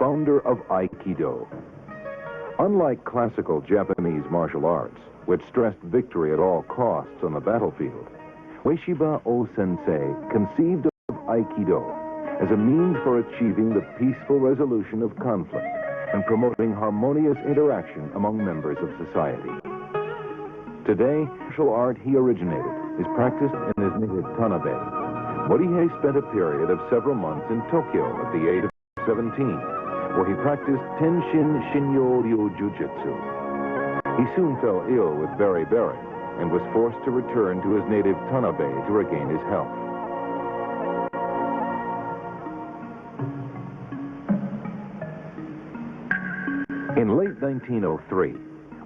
founder of Aikido. Unlike classical Japanese martial arts, which stressed victory at all costs on the battlefield, Ueshiba O-sensei conceived of Aikido as a means for achieving the peaceful resolution of conflict and promoting harmonious interaction among members of society. Today, martial art he originated is practiced in his native Tanabe. Morihei spent a period of several months in Tokyo at the age of 17, where he practiced Tenshin Shinyo-ryu Jiu-Jitsu. He soon fell ill with beriberi and was forced to return to his native Tanabe to regain his health. In late 1903,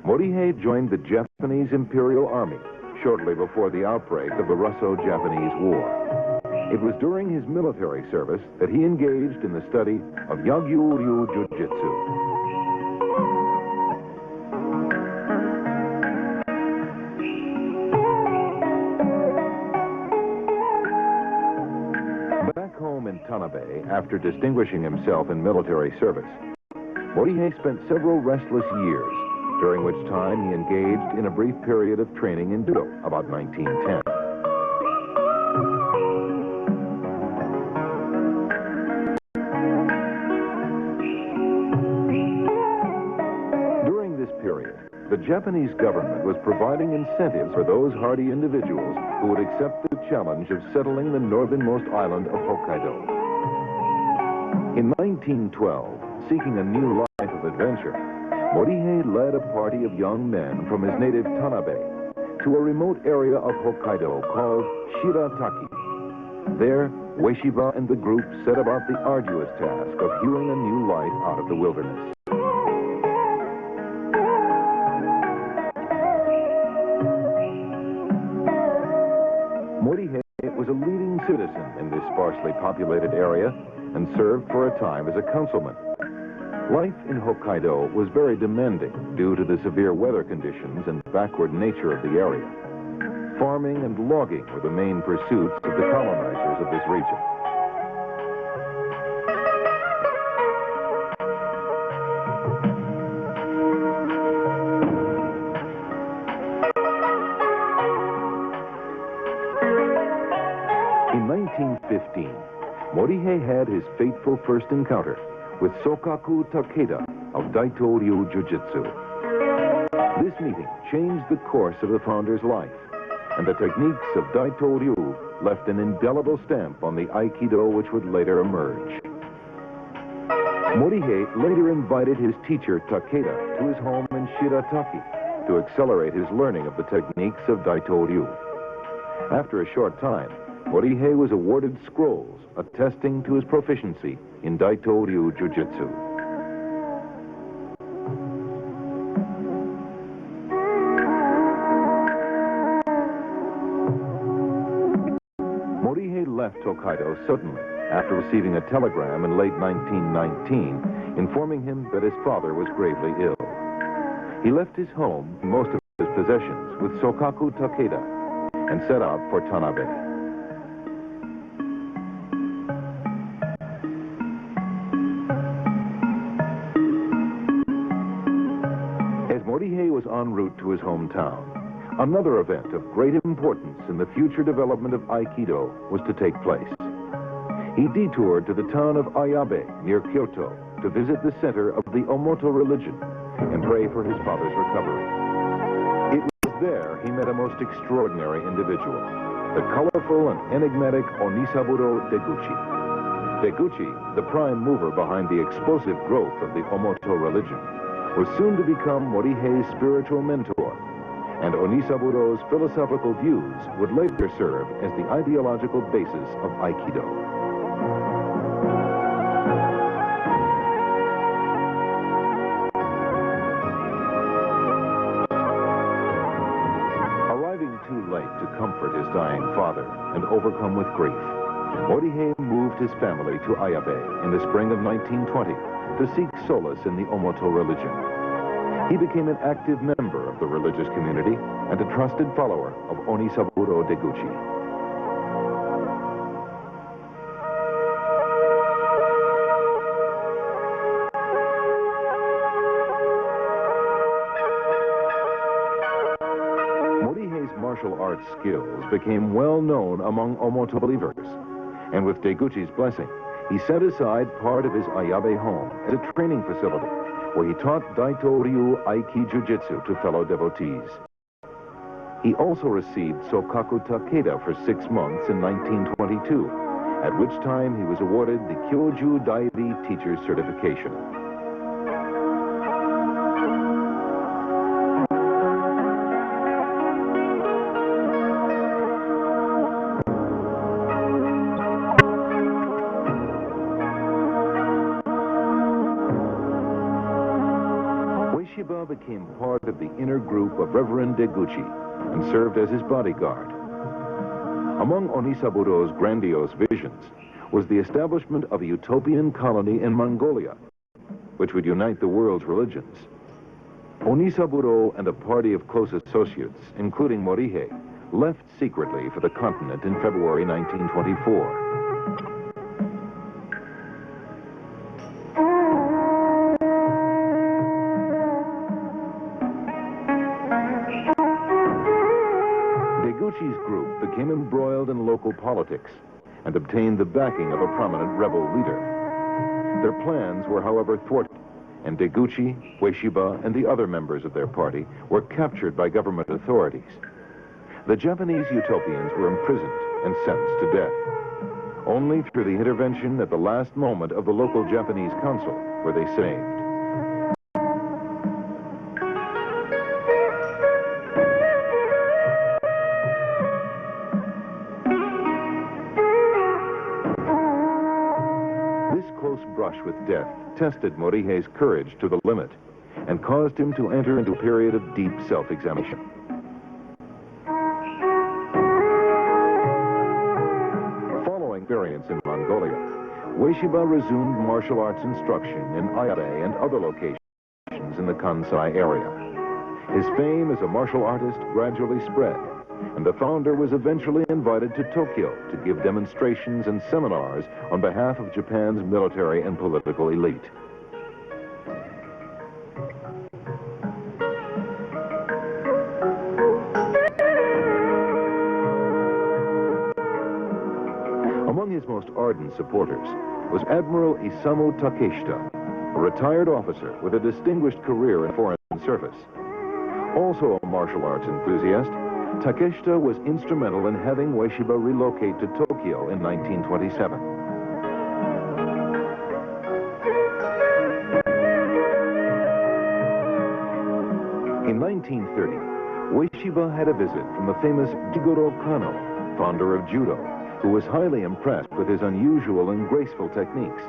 Morihei joined the Japanese Imperial Army shortly before the outbreak of the Russo-Japanese War. It was during his military service that he engaged in the study of Yagyu-ryu Jiu-Jitsu. Back home in Tanabe, after distinguishing himself in military service, Morihei spent several restless years, during which time he engaged in a brief period of training in judo about 1910. During this period, the Japanese government was providing incentives for those hardy individuals who would accept the challenge of settling the northernmost island of Hokkaido. In 1912, seeking a new life of adventure, Morihei led a party of young men from his native Tanabe to a remote area of Hokkaido called Shirataki. There, Ueshiba and the group set about the arduous task of hewing a new life out of the wilderness. Morihei was a leading citizen in this sparsely populated area and served for a time as a councilman. Life in Hokkaido was very demanding due to the severe weather conditions and backward nature of the area. Farming and logging were the main pursuits of the colonizers of this region. In 1915, Morihei had his fateful first encounter with Sokaku Takeda of Daito-ryu Jiu-Jitsu. This meeting changed the course of the founder's life, and the techniques of Daito-ryu left an indelible stamp on the Aikido which would later emerge. Morihei later invited his teacher Takeda to his home in Shirataki to accelerate his learning of the techniques of Daito-ryu. After a short time, Morihei was awarded scrolls attesting to his proficiency in Daito-ryu Jiu-Jitsu. Morihei left Hokkaido suddenly after receiving a telegram in late 1919 informing him that his father was gravely ill. He left his home and most of his possessions with Sokaku Takeda and set out for Tanabe. Morihei was en route to his hometown. Another event of great importance in the future development of Aikido was to take place. He detoured to the town of Ayabe near Kyoto to visit the center of the Omoto religion and pray for his father's recovery. It was there he met a most extraordinary individual, the colorful and enigmatic Onisaburo Deguchi. Deguchi, the prime mover behind the explosive growth of the Omoto religion, was soon to become Morihei's spiritual mentor, and Onisaburo's philosophical views would later serve as the ideological basis of Aikido. Arriving too late to comfort his dying father and overcome with grief, Morihei moved his family to Ayabe in the spring of 1920 to seek solace in the Omoto religion. He became an active member of the religious community and a trusted follower of Onisaburo Deguchi. martial arts skills became well known among Omoto believers. And with Deguchi's blessing, he set aside part of his Ayabe home as a training facility where he taught Daito Ryu Aiki Jiu-Jitsu to fellow devotees. He also received Sokaku Takeda for 6 months in 1922, at which time he was awarded the Kyoju Daibi Teacher's Certification. Ueshiba became part of the inner group of Reverend Deguchi and served as his bodyguard. Among Onisaburo's grandiose visions was the establishment of a utopian colony in Mongolia, which would unite the world's religions. Onisaburo and a party of close associates, including Morihei, left secretly for the continent in February 1924. Deguchi's group became embroiled in local politics and obtained the backing of a prominent rebel leader. Their plans were, however, thwarted, and Deguchi, Ueshiba, and the other members of their party were captured by government authorities. The Japanese utopians were imprisoned and sentenced to death. Only through the intervention at the last moment of the local Japanese consul were they saved. Brush with death tested Morihei's courage to the limit and caused him to enter into a period of deep self-examination. Following experience in Mongolia, Ueshiba resumed martial arts instruction in Ayabe and other locations in the Kansai area. His fame as a martial artist gradually spread, and the founder was eventually invited to Tokyo to give demonstrations and seminars on behalf of Japan's military and political elite. Among his most ardent supporters was Admiral Isamu Takeshita, a retired officer with a distinguished career in foreign service. Also a martial arts enthusiast, Takeshita was instrumental in having Ueshiba relocate to Tokyo in 1927. In 1930, Ueshiba had a visit from the famous Jigoro Kano, founder of judo, who was highly impressed with his unusual and graceful techniques.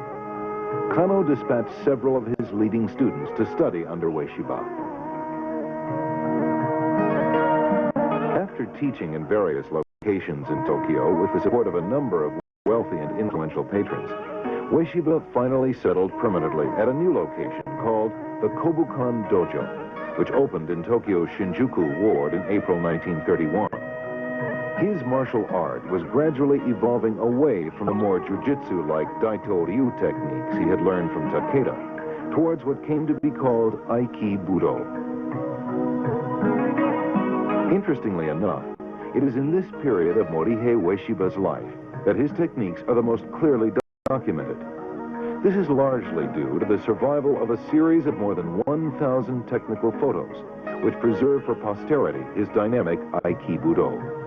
Kano dispatched several of his leading students to study under Ueshiba. After teaching in various locations in Tokyo with the support of a number of wealthy and influential patrons, Ueshiba finally settled permanently at a new location called the Kobukan Dojo, which opened in Tokyo's Shinjuku ward in April 1931. His martial art was gradually evolving away from the more jiu-jitsu-like Daito Ryu techniques he had learned from Takeda, towards what came to be called Aikido. Interestingly enough, it is in this period of Morihei Ueshiba's life that his techniques are the most clearly documented. This is largely due to the survival of a series of more than 1,000 technical photos, which preserve for posterity his dynamic Aikido.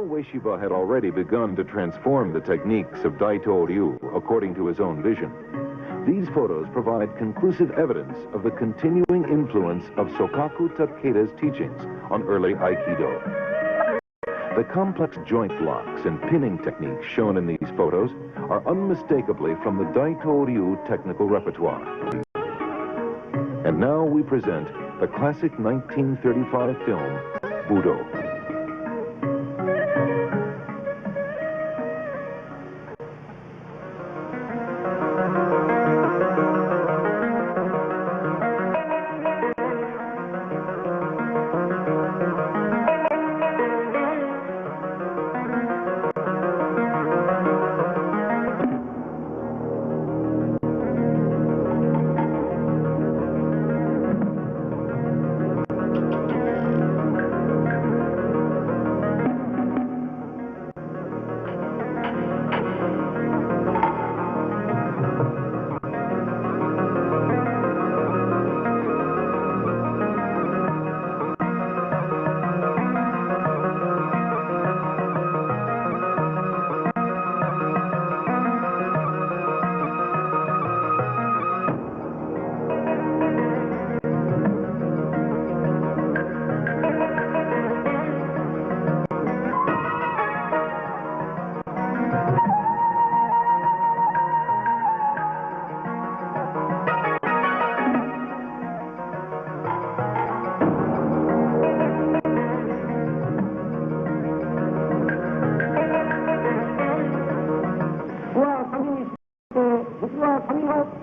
Ueshiba had already begun to transform the techniques of Daito Ryu according to his own vision. These photos provide conclusive evidence of the continuing influence of Sokaku Takeda's teachings on early Aikido. The complex joint locks and pinning techniques shown in these photos are unmistakably from the Daito Ryu technical repertoire. And now we present the classic 1935 film, Budo.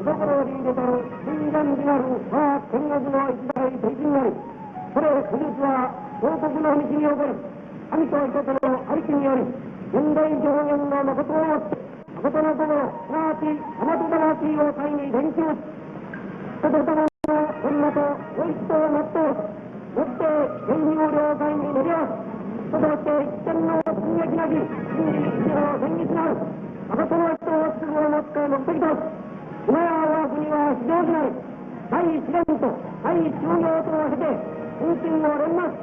懐に入れたる戦乱になる我が天国の一大敵になり、それ古実は王国の道における神と人との愛機により、現代上限の誠をもって、誠の心、すなわち大和魂を会に伝求し、人と共の女とご一同をもってもって天皇領海に乗り合わせ、そして一点の進撃なき真理一条戦術なる誠の人をすぐをもって目的とし、今や我が国は非常時なり第一連と第一中業とを経て運賃を連なし、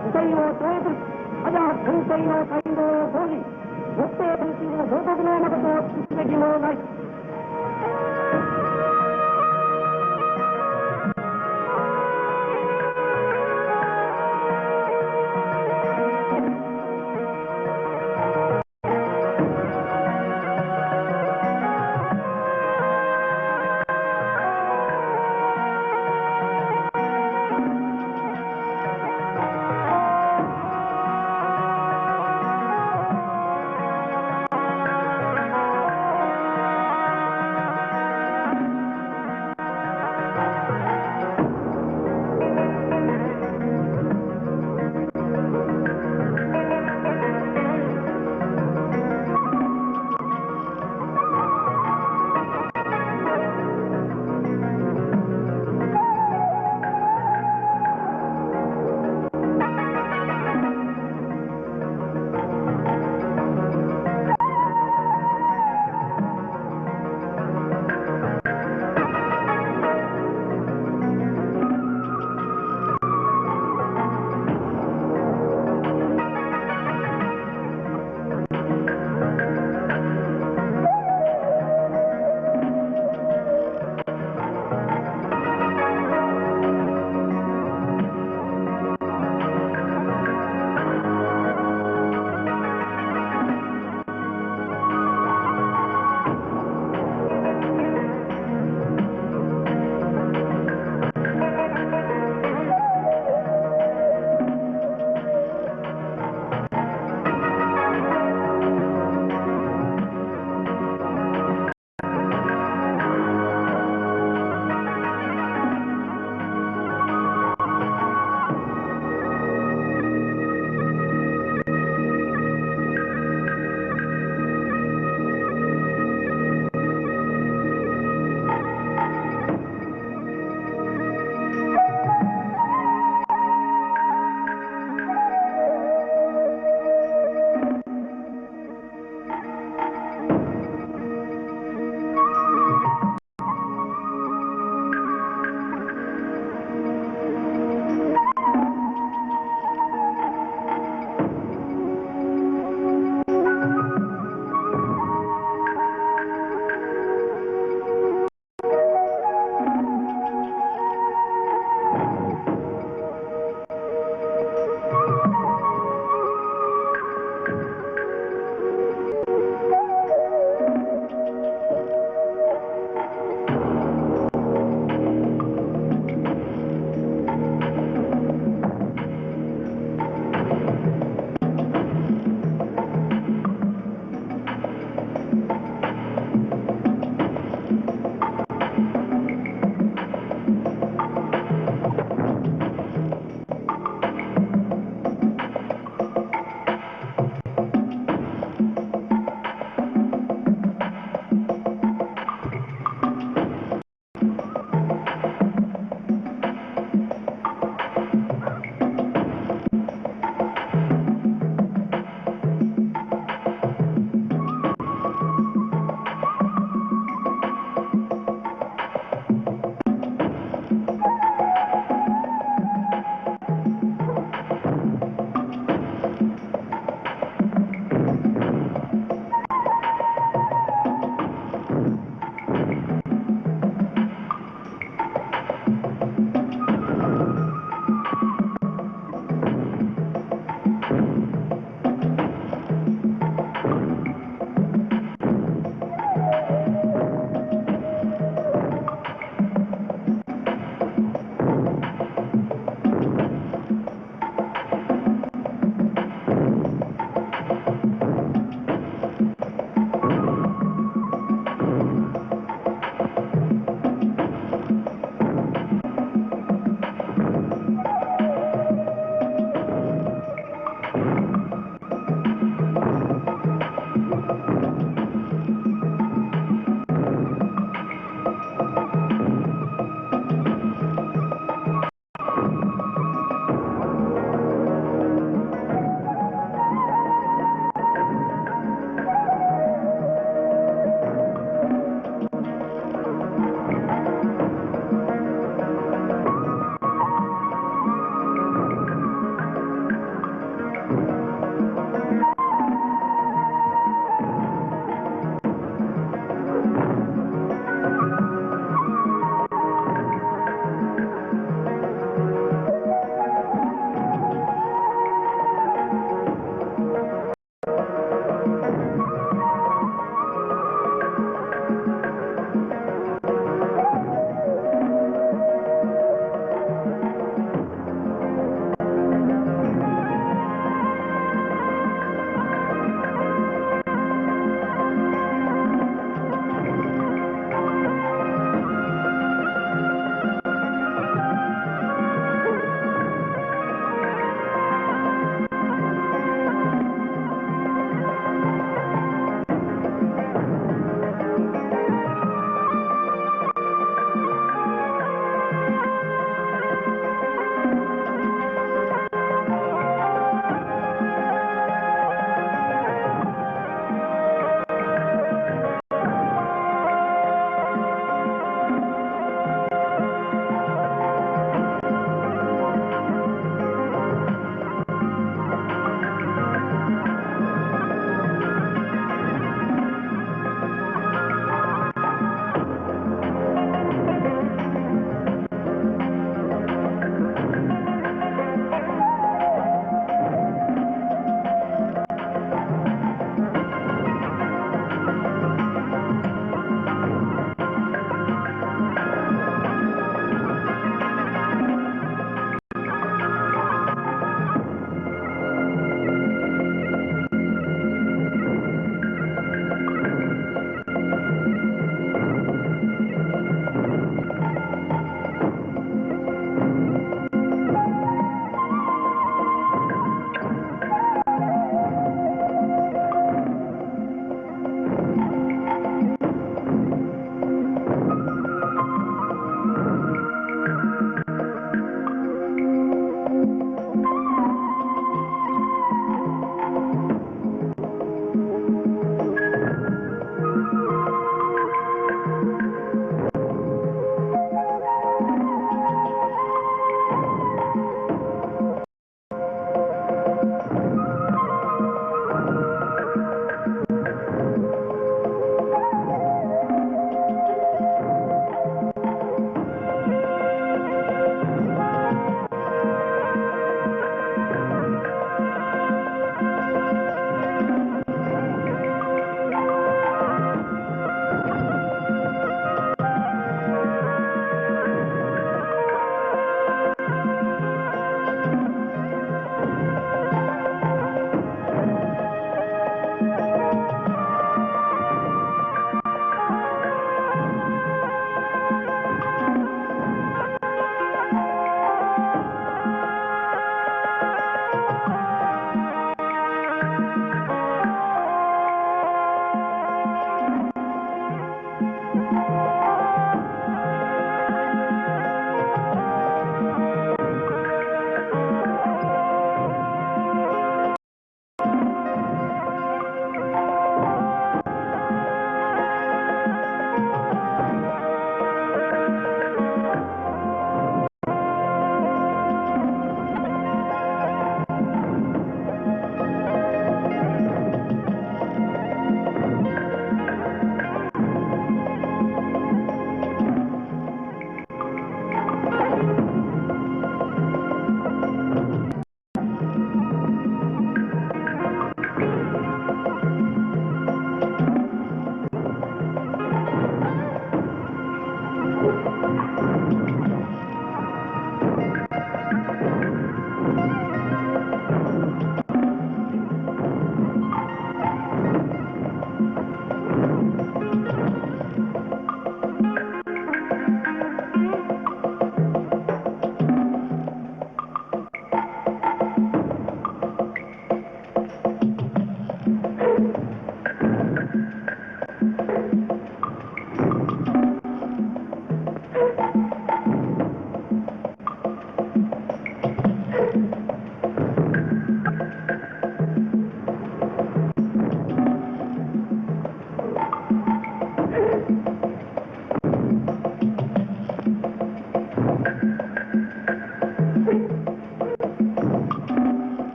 時代を超越し、アジア天体の街道を講じ、もって天地の報告の誠を尽くすべきものない。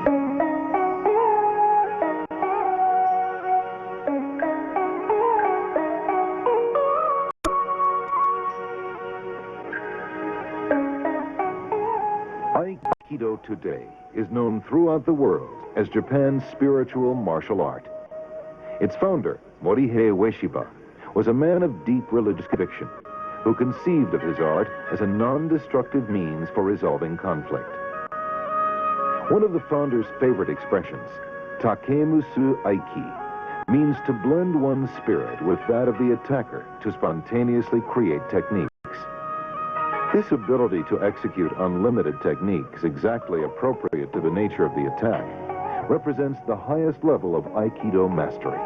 Aikido today is known throughout the world as Japan's spiritual martial art. Its founder, Morihei Ueshiba, was a man of deep religious conviction who conceived of his art as a non-destructive means for resolving conflict. One of the founder's favorite expressions, Takemusu Aiki, means to blend one's spirit with that of the attacker to spontaneously create techniques. This ability to execute unlimited techniques exactly appropriate to the nature of the attack represents the highest level of Aikido mastery.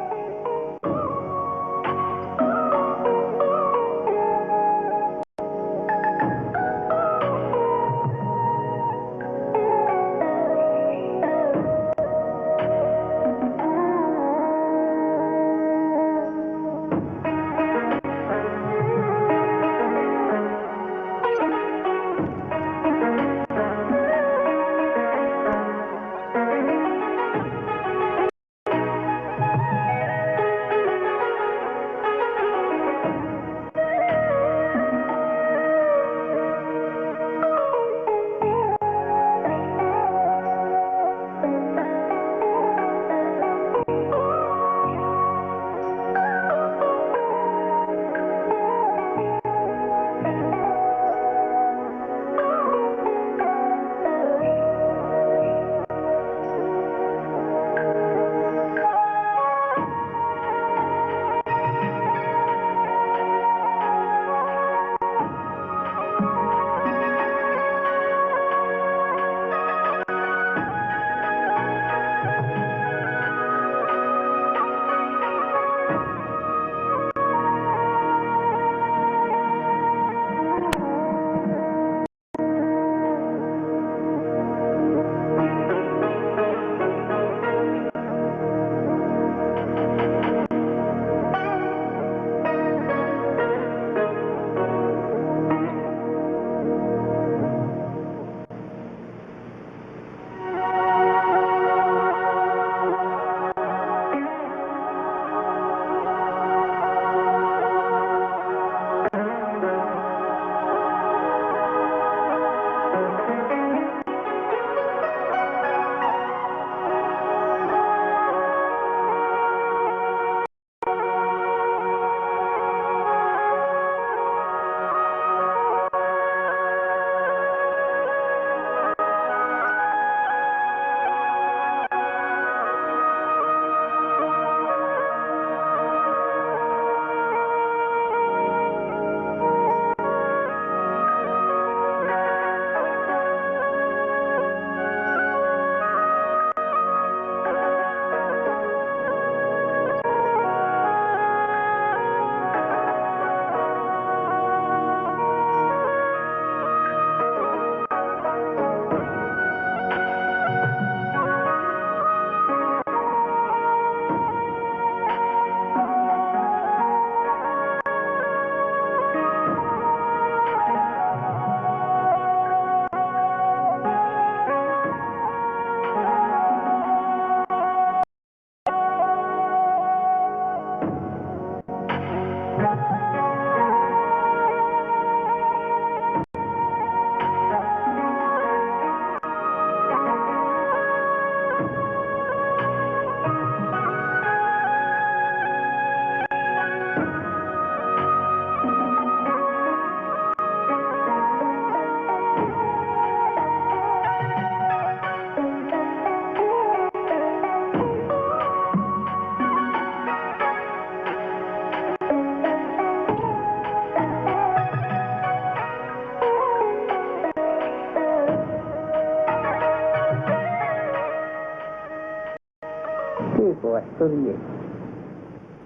は一人で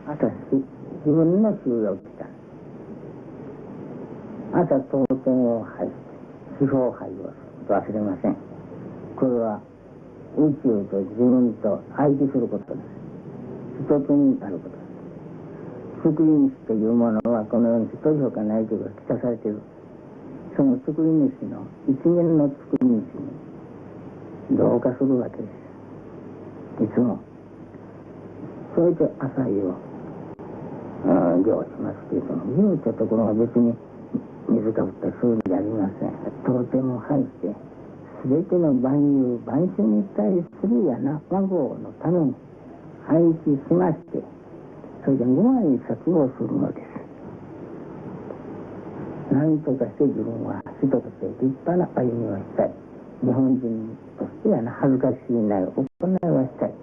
朝自分の週が起きた。朝当店を拝して司法拝をすると忘れません。これは宇宙と自分と相手することです。一つになることです。救い主というものはこの世に一人ほかないということが記されている。その救い主の一元の救い主に同化するわけです。いつもそれで朝湯を漁しますけれども、漁したところは別に水かぶったりそういうのじゃありません。当店も入って全ての万有万種に対する和合のために配置しまして、それでご挨拶をするのです。何とかして自分は人として立派な歩みをしたい、日本人として恥ずかしいない行いをしたい。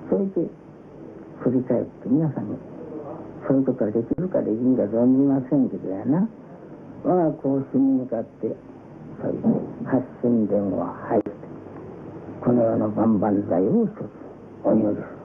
それで振り返って皆さんにそういうことができるかできんか存じませんけど我が後進に向かってそういう発信伝を入ってこの世の万々歳を一つお祈りする。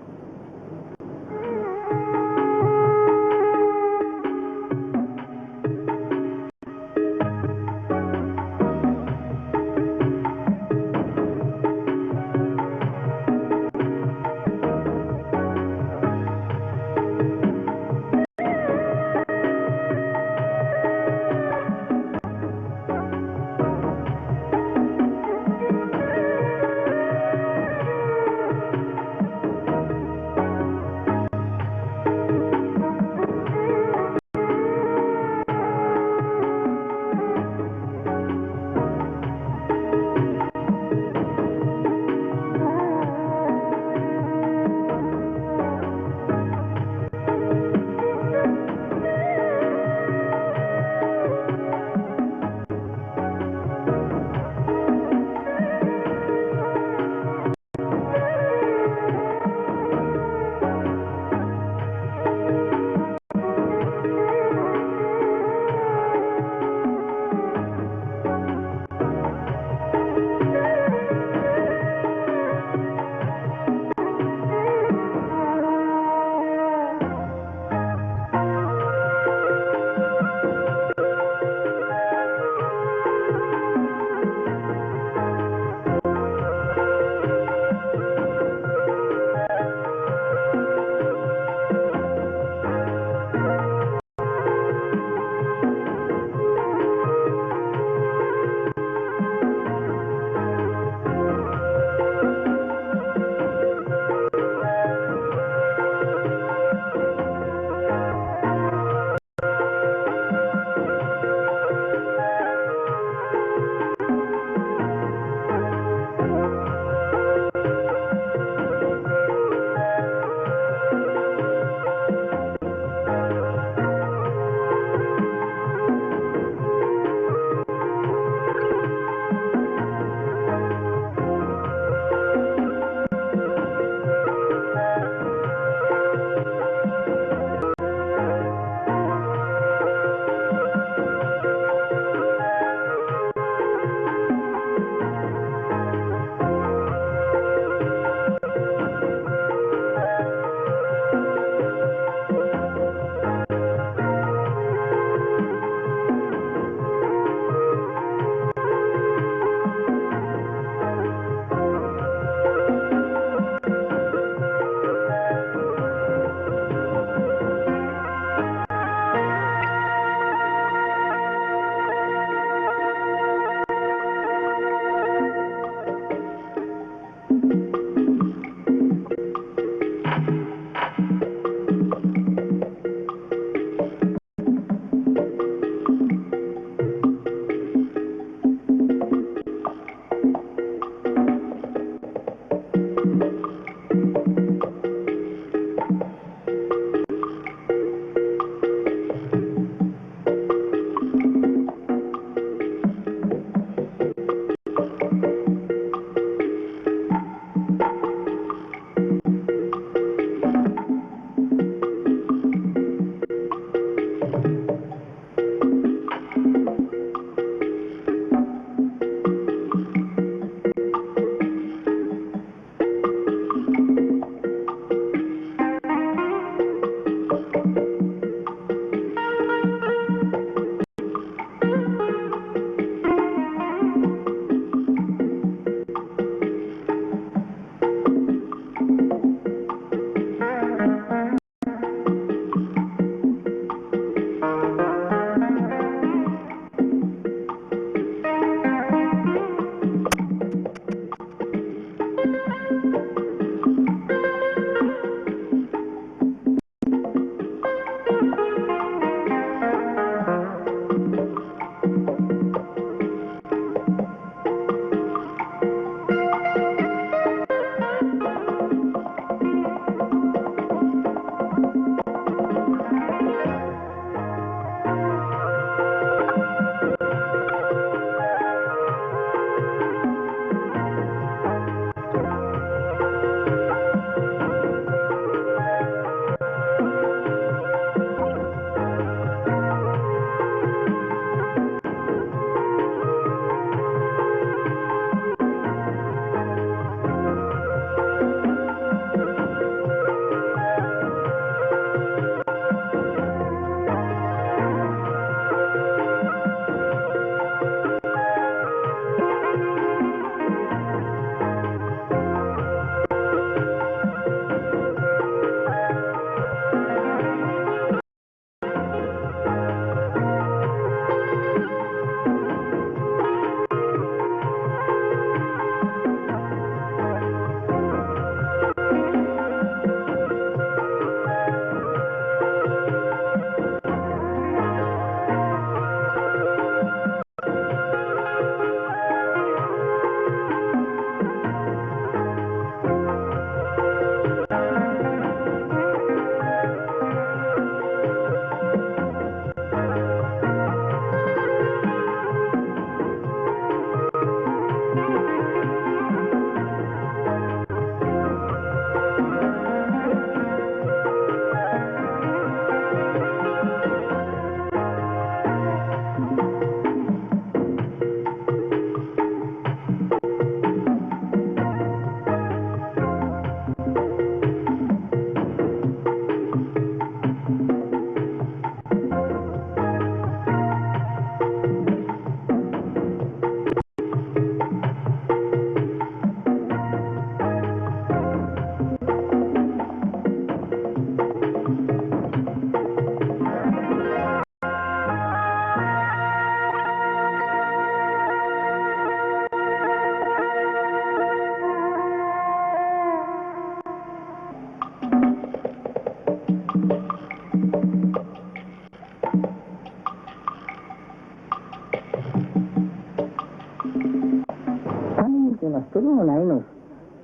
というのは一人もないのです。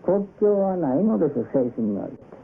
国境はないのです、精神において。